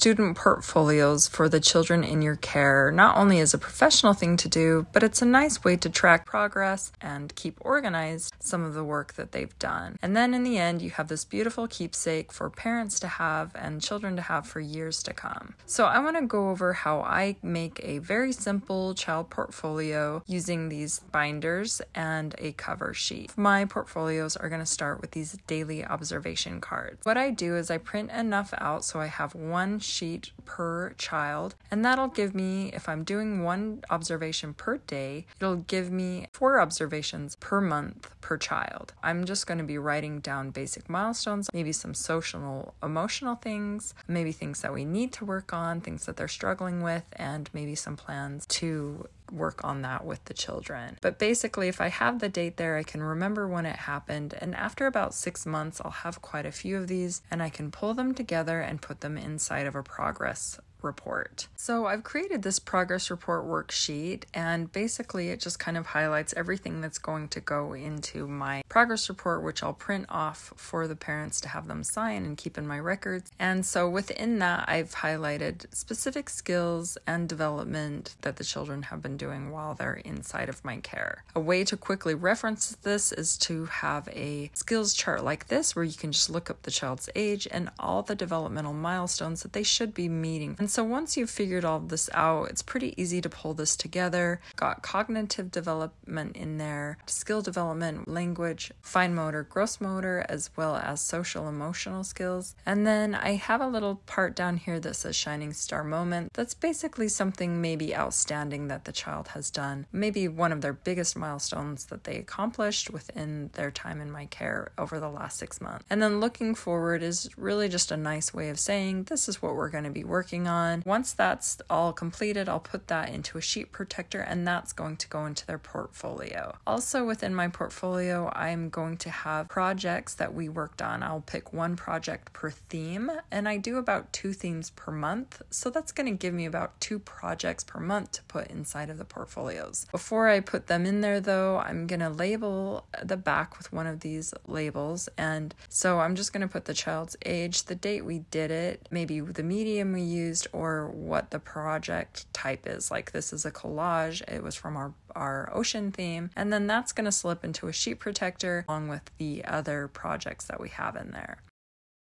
student portfolios for the children in your care not only is a professional thing to do, but it's a nice way to track progress and keep organized some of the work that they've done. And then in the end, you have this beautiful keepsake for parents to have and children to have for years to come. So I want to go over how I make a very simple child portfolio using these binders and a cover sheet. My portfolios are going to start with these daily observation cards. What I do is I print enough out so I have one sheet per child, and that'll give me, if I'm doing one observation per day, it'll give me 4 observations per month per child. I'm just going to be writing down basic milestones, maybe some social, emotional things, maybe things that we need to work on, things that they're struggling with, and maybe some plans to work on that with the children. But basically, if I have the date there, I can remember when it happened, and after about 6 months, I'll have quite a few of these, and I can pull them together and put them inside of a progress report. So I've created this progress report worksheet, and basically it just kind of highlights everything that's going to go into my progress report, which I'll print off for the parents to have them sign and keep in my records. And so within that, I've highlighted specific skills and development that the children have been doing while they're inside of my care. A way to quickly reference this is to have a skills chart like this, where you can just look up the child's age and all the developmental milestones that they should be meeting. And so once you've figured all of this out, it's pretty easy to pull this together. Got cognitive development in there, skill development, language, fine motor, gross motor, as well as social emotional skills. And then I have a little part down here that says shining star moment. That's basically something maybe outstanding that the child has done, maybe one of their biggest milestones that they accomplished within their time in my care over the last 6 months. And then looking forward is really just a nice way of saying this is what we're going to be working on. Once that's all completed, I'll put that into a sheet protector, and that's going to go into their portfolio. Also within my portfolio, I'm going to have projects that we worked on. I'll pick one project per theme, and I do about 2 themes per month. So that's going to give me about 2 projects per month to put inside of the portfolios. Before I put them in there though, I'm going to label the back with one of these labels. And so I'm just going to put the child's age, the date we did it, maybe the medium we used, or what the project type is. Like this is a collage, it was from our ocean theme, and then that's going to slip into a sheet protector along with the other projects that we have in there.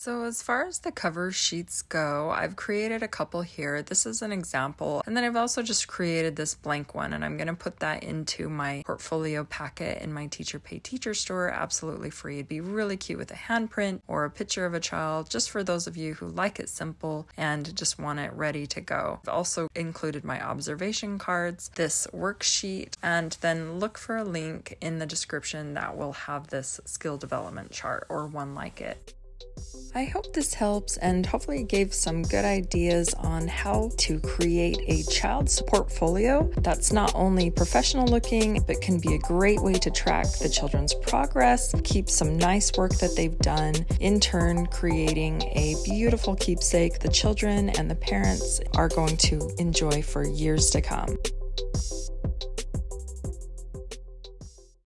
So as far as the cover sheets go, I've created a couple here. This is an example. And then I've also just created this blank one, and I'm going to put that into my portfolio packet in my Teacher Pay Teacher store, absolutely free. It'd be really cute with a handprint or a picture of a child, just for those of you who like it simple and just want it ready to go. I've also included my observation cards, this worksheet, and then look for a link in the description that will have this skill development chart or one like it. I hope this helps, and hopefully it gave some good ideas on how to create a child's portfolio that's not only professional looking, but can be a great way to track the children's progress, keep some nice work that they've done, in turn creating a beautiful keepsake the children and the parents are going to enjoy for years to come.